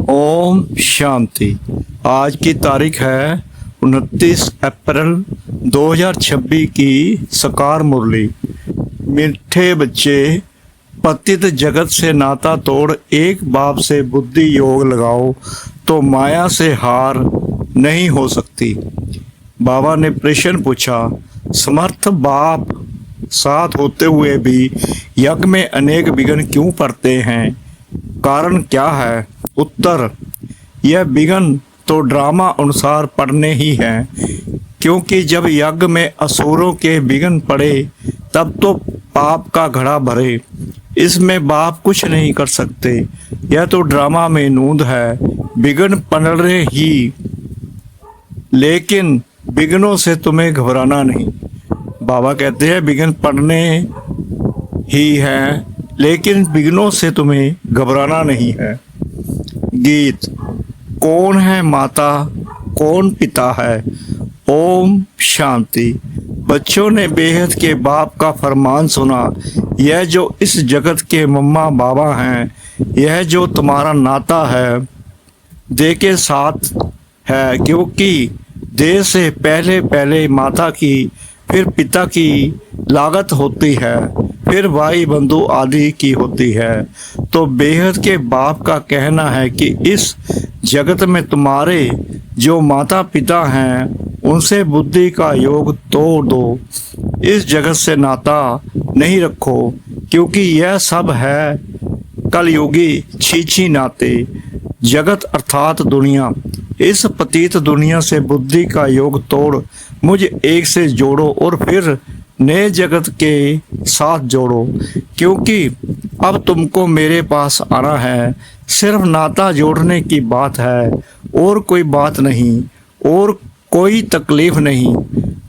ओम शांति। आज की तारीख है 29 अप्रैल 2026 की सकार मुरली। मीठे बच्चे, पतित जगत से नाता तोड़ एक बाप से बुद्धि योग लगाओ तो माया से हार नहीं हो सकती। बाबा ने प्रश्न पूछा, समर्थ बाप साथ होते हुए भी यज्ञ में अनेक विघ्न क्यों पड़ते हैं? कारण क्या है? उत्तर, यह विघ्न तो ड्रामा अनुसार पड़ने ही हैं, क्योंकि जब यज्ञ में असुरों के विघ्न पड़े तब तो पाप का घड़ा भरे। इसमें बाप कुछ नहीं कर सकते, यह तो ड्रामा में नूंद है। विघ्न पड़ने ही, लेकिन विघ्नों से तुम्हें घबराना नहीं। बाबा कहते हैं विघ्न पड़ने ही है, लेकिन विघ्नों से तुम्हें घबराना नहीं है। गीत। कौन है माता, कौन पिता है? ओम शांति। बच्चों ने बेहद के बाप का फरमान सुना, यह जो इस जगत के मम्मा बाबा हैं, यह जो तुम्हारा नाता है देह के साथ है, क्योंकि देह से पहले पहले माता की, फिर पिता की लागत होती है, फिर भाई बंधु आदि की होती है। तो बेहद के बाप का कहना है कि इस जगत में तुम्हारे जो माता पिता हैं उनसे बुद्धि का योग तोड़ दो। इस जगत से नाता नहीं रखो, क्योंकि यह सब है कलयुगी छीछी नाते। जगत अर्थात दुनिया, इस पतित दुनिया से बुद्धि का योग तोड़ मुझ एक से जोड़ो और फिर नए जगत के साथ जोड़ो, क्योंकि अब तुमको मेरे पास आना है। सिर्फ नाता जोड़ने की बात है, और कोई बात नहीं, और कोई तकलीफ नहीं।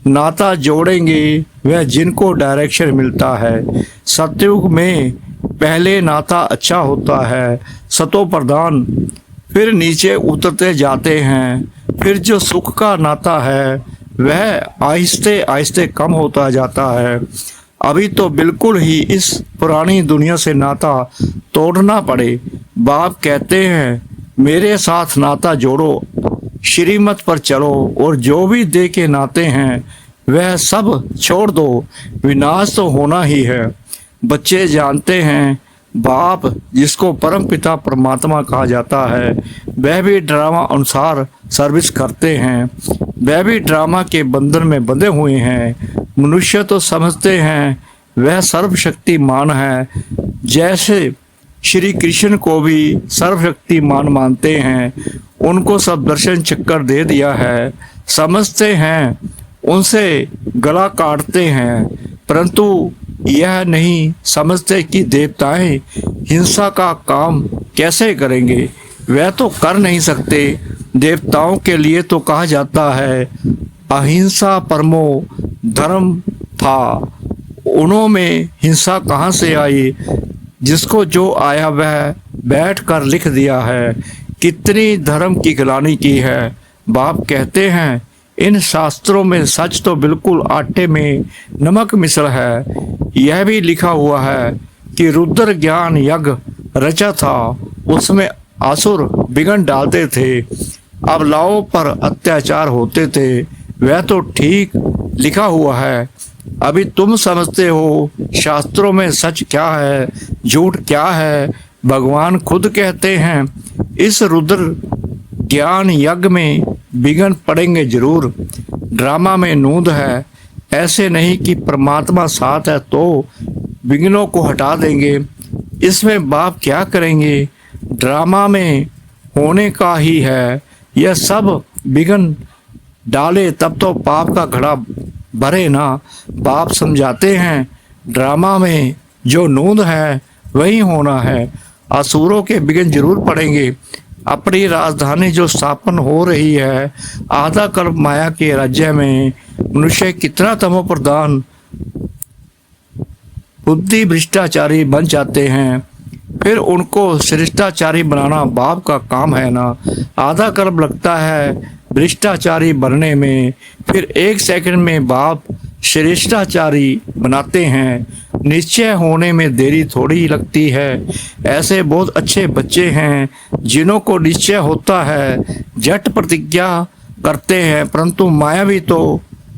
नाता जोड़ेंगे वह जिनको डायरेक्शन मिलता है। सतयुग में पहले नाता अच्छा होता है, सतो प्रधान, फिर नीचे उतरते जाते हैं। फिर जो सुख का नाता है वह आहिस्ते आहिस्ते कम होता जाता है। अभी तो बिल्कुल ही इस पुरानी दुनिया से नाता तोड़ना पड़े। बाप कहते हैं मेरे साथ नाता जोड़ो, श्रीमत पर चलो, और जो भी दे के नाते हैं वह सब छोड़ दो, विनाश तो होना ही है। बच्चे जानते हैं बाप जिसको परम पिता परमात्मा कहा जाता है, वह भी ड्रामा अनुसार सर्विस करते हैं, वह भी ड्रामा के बंधन में बंधे हुए हैं। मनुष्य तो समझते हैं वह सर्वशक्तिमान है, जैसे श्री कृष्ण को भी सर्वशक्तिमान मानते हैं। उनको सब दर्शन चक्कर दे दिया है, समझते हैं उनसे गला काटते हैं, परंतु यह नहीं समझते कि देवताएं हिंसा का काम कैसे करेंगे। वह तो कर नहीं सकते। देवताओं के लिए तो कहा जाता है अहिंसा परमो धर्म था। उन्होंने हिंसा कहाँ से आई? जिसको जो आया वह बैठ कर लिख दिया है। कितनी धर्म की गिलानी की है। बाप कहते हैं इन शास्त्रों में सच तो बिल्कुल आटे में नमक मिश्र है। यह भी लिखा हुआ है कि रुद्र ज्ञान यज्ञ रचा था, उसमें असुर विघ्न डालते थे, अब लाओ पर अत्याचार होते थे। वह तो ठीक लिखा हुआ है। अभी तुम समझते हो शास्त्रों में सच क्या है, झूठ क्या है। भगवान खुद कहते हैं इस रुद्र ज्ञान यज्ञ में विघ्न पड़ेंगे जरूर। ड्रामा में नूंद है, ऐसे नहीं कि परमात्मा साथ है तो विघ्नों को हटा देंगे। इसमें बाप क्या करेंगे? ड्रामा में होने का ही है। यह सब विघ्न डाले तब तो पाप का घड़ा भरे ना। बाप समझाते हैं ड्रामा में जो नूंद है वही होना है। असुरों के विघ्न जरूर पड़ेंगे। अपनी राजधानी जो स्थापन हो रही है आधा कल्प माया के राज्य में, मनुष्य कितना तमो प्रधान बुद्धि भ्रष्टाचारी बन जाते हैं। फिर उनको शिष्टाचारी बनाना बाप का काम है ना। आधा कल्प लगता है भ्रष्टाचारी बनने में, फिर एक सेकंड में बाप श्रेष्ठाचारी बनाते हैं। निश्चय होने में देरी थोड़ी लगती है। ऐसे बहुत अच्छे बच्चे हैं जिन्हों को निश्चय होता है, झट प्रतिज्ञा करते हैं, परंतु माया भी तो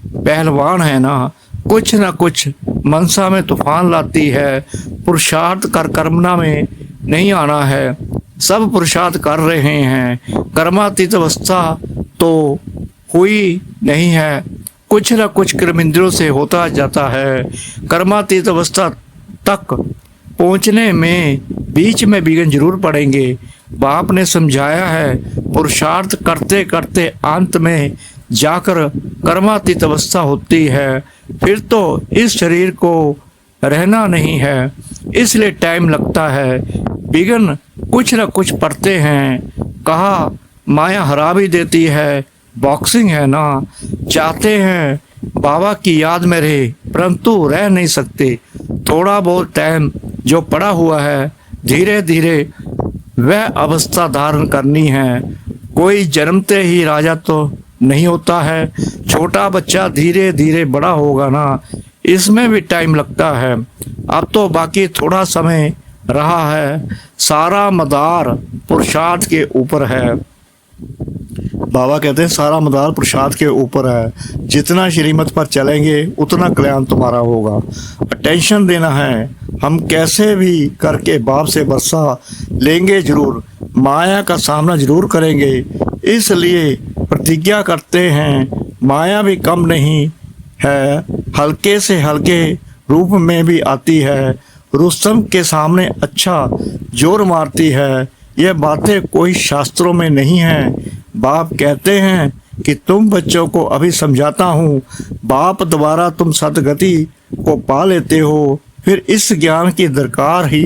पहलवान है ना, कुछ न कुछ मनसा में तूफान लाती है। पुरुषार्थ कर कर्मना में नहीं आना है, सब पुरुषार्थ कर रहे हैं, कर्मातीत अवस्था तो हुई नहीं है, कुछ न कुछ कर्मेंद्रियों से होता जाता है। कर्मातीत अवस्था तक पहुंचने में बीच में विघ्न जरूर पड़ेंगे। बाप ने समझाया है, पुरुषार्थ करते करते अंत में जाकर कर्मातीत अवस्था होती है, फिर तो इस शरीर को रहना नहीं है, इसलिए टाइम लगता है। विघ्न कुछ न कुछ पड़ते हैं। कहा माया हरा भी देती है, बॉक्सिंग है ना। चाहते हैं बाबा की याद में रहे, परंतु रह नहीं सकते। थोड़ा बहुत टाइम जो पड़ा हुआ है, धीरे धीरे वह अवस्था धारण करनी है। कोई जन्मते ही राजा तो नहीं होता है, छोटा बच्चा धीरे धीरे बड़ा होगा ना, इसमें भी टाइम लगता है। अब तो बाकी थोड़ा समय रहा है, सारा मदार पुरुषार्थ के ऊपर है। बाबा कहते हैं सारा मदार पुरुषार्थ के ऊपर है, जितना श्रीमत पर चलेंगे उतना कल्याण तुम्हारा होगा। टेंशन देना है, हम कैसे भी करके बाप से बरसा लेंगे जरूर, माया का सामना जरूर करेंगे, इसलिए प्रतिज्ञा करते हैं। माया भी कम नहीं है, हल्के से हल्के रूप में भी आती है, रुस्तम के सामने अच्छा जोर मारती है। यह बातें कोई शास्त्रों में नहीं है। बाप कहते हैं कि तुम बच्चों को अभी समझाता हूँ, बाप द्वारा तुम सदगति को पा लेते हो, फिर इस ज्ञान की दरकार ही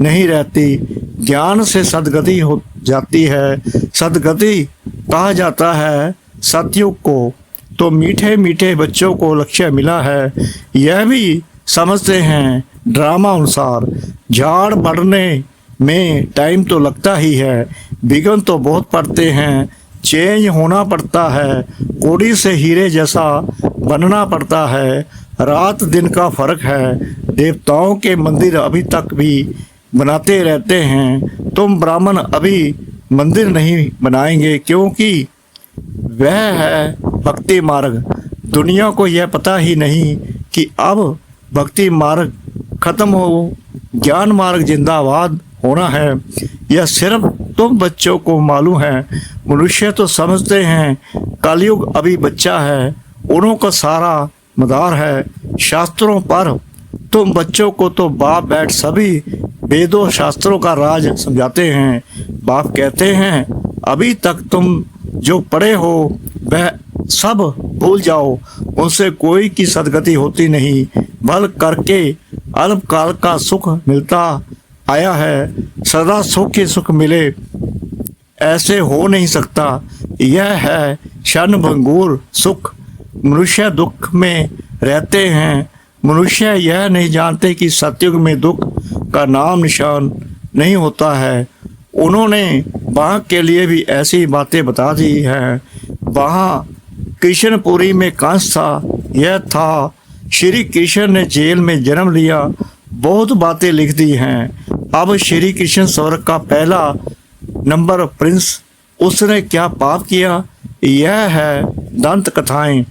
नहीं रहती। ज्ञान से सदगति हो जाती है। सदगति कहा जाता है सतयुग को। तो मीठे मीठे बच्चों को लक्ष्य मिला है, यह भी समझते हैं ड्रामा अनुसार। झाड़ बढ़ने में टाइम तो लगता ही है, विघ्न तो बहुत पड़ते हैं, चेंज होना पड़ता है, कोड़ी से हीरे जैसा बनना पड़ता है, रात दिन का फर्क है। देवताओं के मंदिर अभी तक भी बनाते रहते हैं, तुम ब्राह्मण अभी मंदिर नहीं बनाएंगे, क्योंकि वह है भक्ति मार्ग। दुनिया को यह पता ही नहीं कि अब भक्ति मार्ग खत्म हो, ज्ञान मार्ग जिंदाबाद होना है। यह सिर्फ तुम बच्चों को मालूम है। मनुष्य तो समझते हैं कलयुग अभी बच्चा है, उन्हों का सारा मदार है शास्त्रों पर। तुम बच्चों को तो बाप बैठ सभी वेदों शास्त्रों का राज समझाते हैं। बाप कहते हैं अभी तक तुम जो पढ़े हो वह सब भूल जाओ, उनसे कोई की सदगति होती नहीं। भल करके अल्पकाल का सुख मिलता आया है, सदा सुख ही सुख मिले ऐसे हो नहीं सकता। यह है क्षण भंगुर सुख। मनुष्य दुख में रहते हैं। मनुष्य यह नहीं जानते कि सतयुग में दुख का नाम निशान नहीं होता है। उन्होंने वहाँ के लिए भी ऐसी बातें बता दी हैं। वहाँ कृष्णपुरी में कंस था, यह था श्री कृष्ण ने जेल में जन्म लिया, बहुत बातें लिख दी हैं। अब श्री कृष्ण स्वर्ग का पहला नंबर प्रिंस, उसने क्या पाप किया, यह है दंत कथाएं।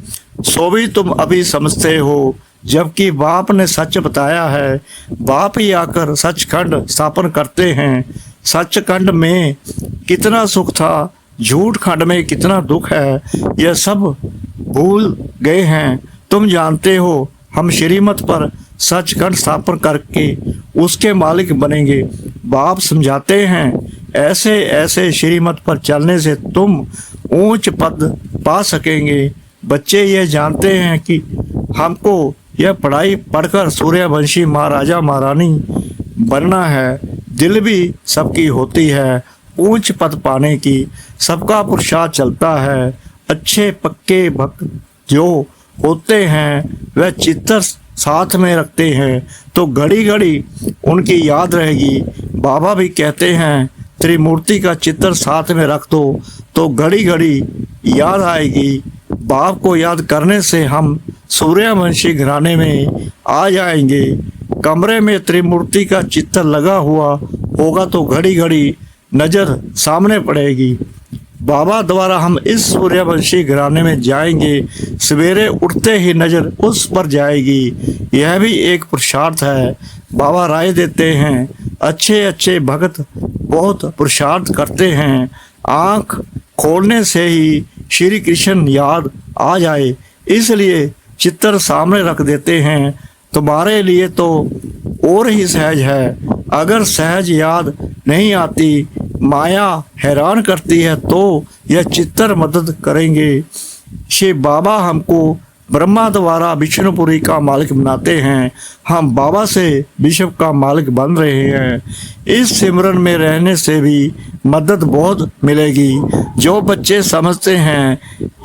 सो भी तुम अभी समझते हो, जबकि बाप ने सच बताया है। बाप ही आकर सचखंड स्थापन करते हैं। सचखंड में कितना सुख था, झूठ खंड में कितना दुख है, यह सब भूल गए हैं। तुम जानते हो हम श्रीमत पर सचखंड स्थापन करके उसके मालिक बनेंगे। बाप समझाते हैं ऐसे ऐसे श्रीमत पर चलने से तुम ऊंच पद पा सकेंगे। बच्चे ये जानते हैं कि हमको यह पढ़ाई पढ़कर सूर्यवंशी महाराजा महारानी बनना है। दिल भी सबकी होती है ऊंच पद पाने की, सबका पुरुषार्थ चलता है। अच्छे पक्के भक्त जो होते हैं वह चित्तर साथ में रखते हैं तो घड़ी घड़ी उनकी याद रहेगी। बाबा भी कहते हैं त्रिमूर्ति का चित्र साथ में रख दो तो घड़ी घड़ी याद आएगी। बाप को याद करने से हम सूर्यवंशी घराने में आ जाएंगे। कमरे में त्रिमूर्ति का चित्र लगा हुआ होगा तो घड़ी घड़ी नजर सामने पड़ेगी। बाबा द्वारा हम इस सूर्यवंशी घराने में जाएंगे, सवेरे उठते ही नजर उस पर जाएगी। यह भी एक पुरुषार्थ है। बाबा राय देते हैं, अच्छे अच्छे भक्त बहुत पुरुषार्थ करते हैं, आंख खोलने से ही श्री कृष्ण याद आ जाए इसलिए चित्र सामने रख देते हैं। तुम्हारे लिए तो और ही सहज है। अगर सहज याद नहीं आती, माया हैरान करती है तो यह चित्र मदद करेंगे। श्री बाबा हमको ब्रह्मा द्वारा विष्णुपुरी का मालिक बनाते हैं, हम बाबा से विश्व का मालिक बन रहे हैं। इस सिमरन में रहने से भी मदद बहुत मिलेगी। जो बच्चे समझते हैं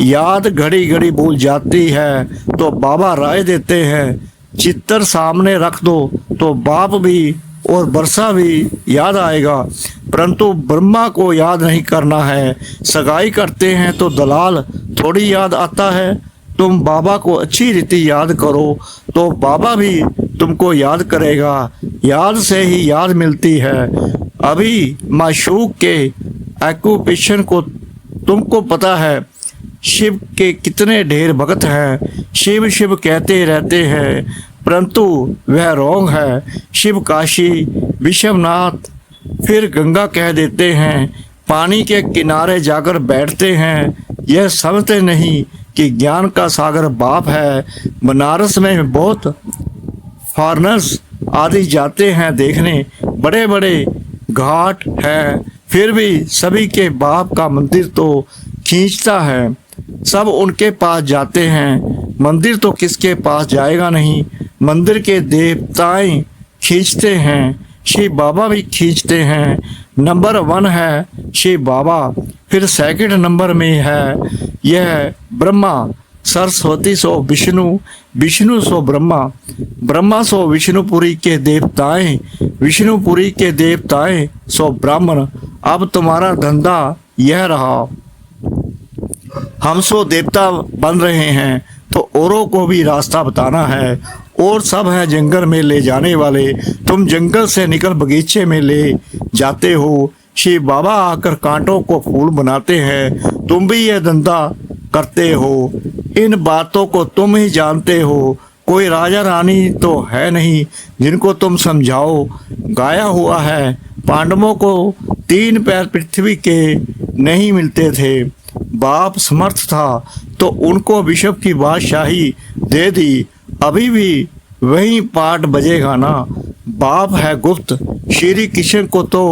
याद घड़ी घड़ी भूल जाती है तो बाबा राय देते हैं, चित्र सामने रख दो तो बाप भी और वर्षा भी याद आएगा। परंतु ब्रह्मा को याद नहीं करना है। सगाई करते हैं तो दलाल थोड़ी याद आता है। तुम बाबा को अच्छी रीति याद करो तो बाबा भी तुमको याद करेगा। याद से ही याद मिलती है। अभी माशूक के एक्यूपेशन को तुमको पता है। शिव के कितने ढेर भक्त हैं, शिव शिव कहते रहते हैं, परंतु वह रोंग है। शिव काशी विश्वनाथ फिर गंगा कह देते हैं, पानी के किनारे जाकर बैठते हैं। यह समझते नहीं कि ज्ञान का सागर बाप है। बनारस में बहुत फॉरनर्स आदि जाते हैं देखने, बड़े बड़े घाट हैं, फिर भी सभी के बाप का मंदिर तो खींचता है। सब उनके पास जाते हैं, मंदिर तो किसके पास जाएगा नहीं। मंदिर के देवताएं खींचते हैं, श्री बाबा भी खींचते हैं। नंबर 1 है श्री बाबा, फिर सेकंड नंबर में है यह ब्रह्मा, सरस्वती सो विष्णु, विष्णु सो ब्रह्मा, ब्रह्मा सो विष्णुपुरी के देवताएं, विष्णुपुरी के देवताएं सो ब्राह्मण। अब तुम्हारा धंधा यह रहा, हम सो देवता बन रहे हैं तो औरों को भी रास्ता बताना है। और सब हैं जंगल में ले जाने वाले, तुम जंगल से निकल बगीचे में ले जाते हो। श्री बाबा आकर कांटों को फूल बनाते हैं, तुम भी यह धंधा करते हो। इन बातों को तुम ही जानते हो, कोई राजा रानी तो है नहीं जिनको तुम समझाओ। गाया हुआ है, पांडवों को 3 पैर पृथ्वी के नहीं मिलते थे। बाप समर्थ था तो उनको विश्व की बादशाही दे दी। अभी भी वही पाठ बजेगा ना। बाप है गुप्त, श्री कृष्ण को तो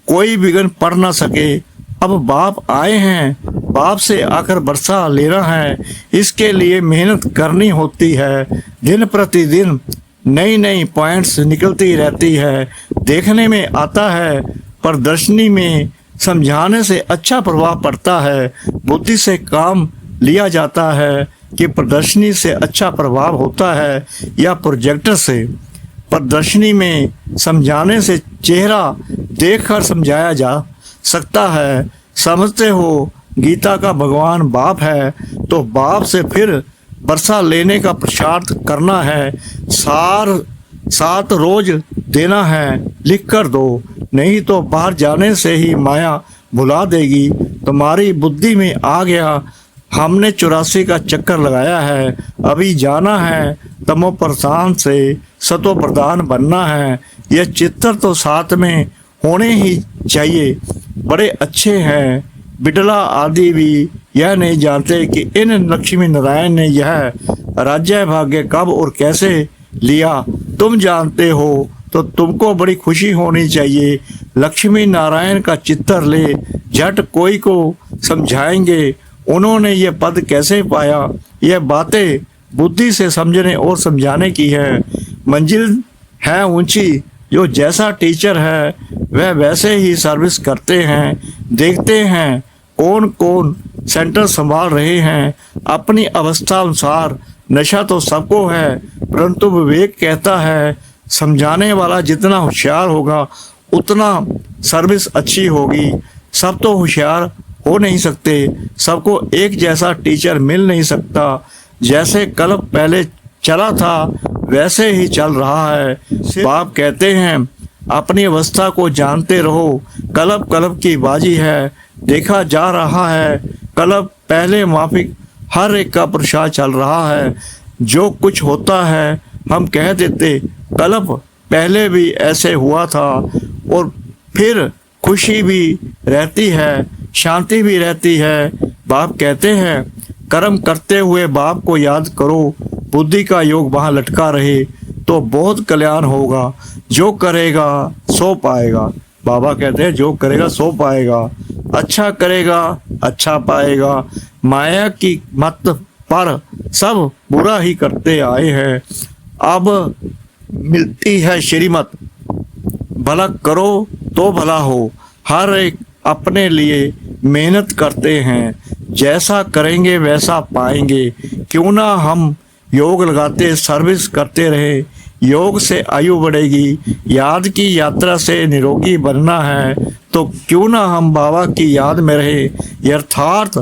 कोई विघ्न पड़ ना सके। अब बाप आए हैं, बाप से आकर वर्षा लेना है, इसके लिए मेहनत करनी होती है। दिन प्रतिदिन नई नई पॉइंट्स निकलती रहती है। देखने में आता है, प्रदर्शनी में समझाने से अच्छा प्रभाव पड़ता है। बुद्धि से काम लिया जाता है कि प्रदर्शनी से अच्छा प्रभाव होता है या प्रोजेक्टर से। प्रदर्शनी में समझाने से चेहरा देखकर समझाया जा सकता है। समझते हो गीता का भगवान बाप है तो बाप से फिर वर्षा लेने का पुरुषार्थ करना है। साथ रोज देना है, लिख कर दो, नहीं तो बाहर जाने से ही माया भुला देगी। तुम्हारी बुद्धि में आ गया, हमने 84 का चक्कर लगाया है, अभी जाना है तमो प्रधान से सतो प्रधान बनना है। यह चित्र तो साथ में होने ही चाहिए। बड़े अच्छे हैं, बिटला आदि भी यह नहीं जानते कि इन लक्ष्मी नारायण ने यह राज्य भाग्य कब और कैसे लिया। तुम जानते हो तो तुमको बड़ी खुशी होनी चाहिए। लक्ष्मी नारायण का चित्र ले, झट कोई को समझाएंगे उन्होंने ये पद कैसे पाया। यह बातें बुद्धि से समझने और समझाने की है। मंजिल है ऊंची, जो जैसा टीचर है वह वैसे ही सर्विस करते हैं। देखते हैं कौन कौन सेंटर संभाल रहे हैं। अपनी अवस्था अनुसार नशा तो सबको है, परंतु विवेक कहता है समझाने वाला जितना होशियार होगा उतना सर्विस अच्छी होगी। सब तो होशियार हो नहीं सकते, सबको एक जैसा टीचर मिल नहीं सकता। जैसे कल्प पहले चला था वैसे ही चल रहा है। बाप कहते हैं अपनी अवस्था को जानते रहो, कल्प कल्प की बाजी है, देखा जा रहा है कल्प पहले माफिक हर एक का प्रसाद चल रहा है। जो कुछ होता है हम कह देते कल्प पहले भी ऐसे हुआ था, और फिर खुशी भी रहती है, शांति भी रहती है। बाप कहते हैं कर्म करते हुए बाप को याद करो, बुद्धि का योग वहाँ लटका रहे तो बहुत कल्याण होगा। जो करेगा सो पाएगा। बाबा कहते हैं जो करेगा सो पाएगा, अच्छा करेगा अच्छा पाएगा। माया की मत पर सब बुरा ही करते आए हैं, अब मिलती है श्रीमत, भला करो तो भला हो। हर एक अपने लिए मेहनत करते हैं, जैसा करेंगे वैसा पाएंगे। क्यों ना हम योग लगाते सर्विस करते रहे, योग से आयु बढ़ेगी। याद की यात्रा से निरोगी बनना है तो क्यों ना हम बाबा की याद में रहे। यथार्थ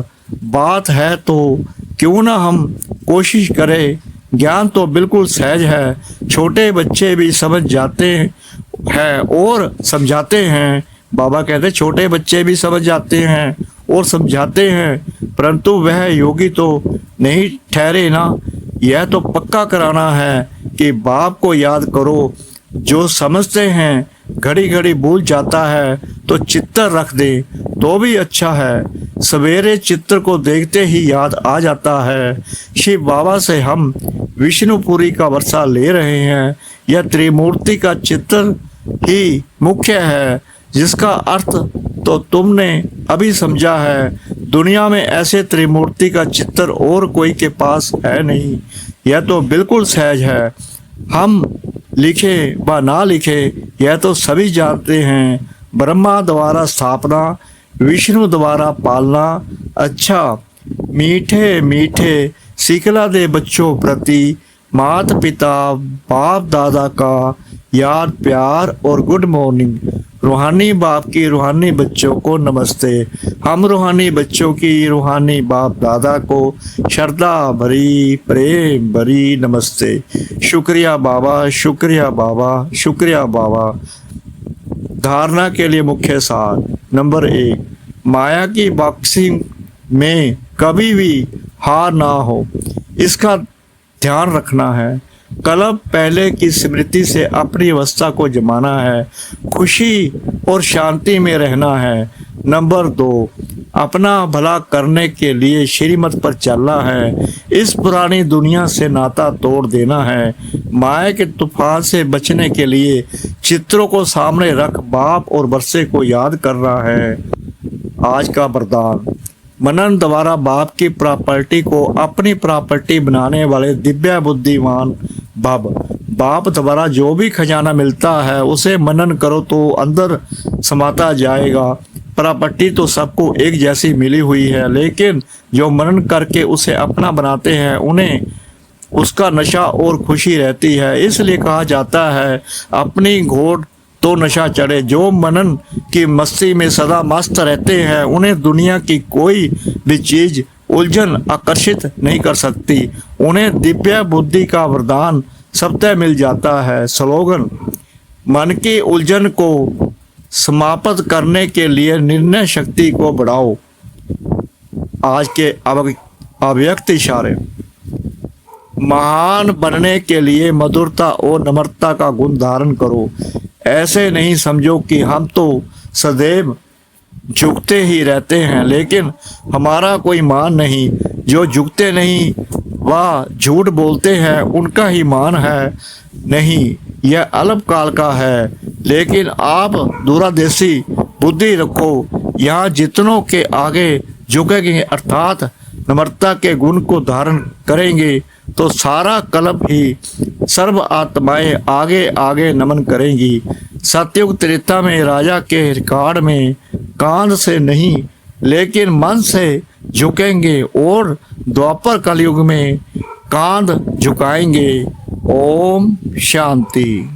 बात है तो क्यों ना हम कोशिश करें। ज्ञान तो बिल्कुल सहज है, छोटे बच्चे भी समझ जाते हैं और समझाते हैं। बाबा कहते हैं छोटे बच्चे भी समझ जाते हैं और समझाते हैं, परंतु वह योगी तो नहीं ठहरे ना। यह तो पक्का कराना है कि बाप को याद करो। जो समझते हैं घड़ी घड़ी भूल जाता है तो चित्र रख दे तो भी अच्छा है। सवेरे चित्र को देखते ही याद आ जाता है। शिव बाबा से हम विष्णुपुरी का वर्षा ले रहे हैं। यह त्रिमूर्ति का चित्र ही मुख्य है, जिसका अर्थ तो तुमने अभी समझा है। दुनिया में ऐसे त्रिमूर्ति का चित्र और कोई के पास है नहीं। यह तो बिल्कुल सहज है, हम लिखे व ना लिखे यह तो सभी जानते हैं। ब्रह्मा द्वारा स्थापना, विष्णु द्वारा पालना। अच्छा मीठे मीठे सिखला दे बच्चों प्रति माता पिता बाप दादा का याद प्यार और गुड मॉर्निंग। रूहानी बाप की रूहानी बच्चों को नमस्ते। हम रूहानी बच्चों की रूहानी बाप दादा को श्रद्धा भरी प्रेम भरी नमस्ते। शुक्रिया बाबा, शुक्रिया बाबा, शुक्रिया बाबा। धारणा के लिए मुख्य सार नंबर 1, माया की बॉक्सिंग में कभी भी हार ना हो, इसका ध्यान रखना है। कल्प पहले की स्मृति से अपनी अवस्था को जमाना है, खुशी और शांति में रहना है। नंबर 2, अपना भला करने के लिए श्रीमत पर चलना है। इस पुरानी दुनिया से नाता तोड़ देना है। माया के तूफान से बचने के लिए चित्रों को सामने रख बाप और वर्षे को याद करना है। आज का वरदान, मनन द्वारा बाप की प्रॉपर्टी को अपनी प्रॉपर्टी बनाने वाले दिव्य बुद्धिमान भव। बाप द्वारा जो भी खजाना मिलता है उसे मनन करो तो अंदर समाता जाएगा। प्रॉपर्टी तो सबको एक जैसी मिली हुई है, लेकिन जो मनन करके उसे अपना बनाते हैं उन्हें उसका नशा और खुशी रहती है। इसलिए कहा जाता है अपनी घोट तो नशा चढ़े। जो मनन की मस्ती में सदा मस्त रहते हैं उन्हें दुनिया की कोई भी चीज उलझन आकर्षित नहीं कर सकती। उन्हें दिव्य बुद्धि का वरदान सबतः मिल जाता है। स्लोगन, मन की उलझन को समाप्त करने के लिए निर्णय शक्ति को बढ़ाओ। आज के अव्यक्त इशारे, महान बनने के लिए मधुरता और नम्रता का गुण धारण करो। ऐसे नहीं समझो कि हम तो सदैव झुकते ही रहते हैं, लेकिन हमारा कोई मान नहीं। जो झुकते नहीं वह झूठ बोलते हैं, उनका ही मान है नहीं। यह अल्पकाल का है, लेकिन आप दूरदर्शी बुद्धि रखो। यहाँ जितनों के आगे झुकेंगे अर्थात नम्रता के गुण को धारण करेंगे तो सारा कल्प ही सर्व आत्माएं आगे आगे नमन करेंगी। सतयुग त्रेता में राजा के रिकॉर्ड में कांध से नहीं लेकिन मन से झुकेंगे और द्वापर कलयुग में कांध झुकाएंगे। ओम शांति।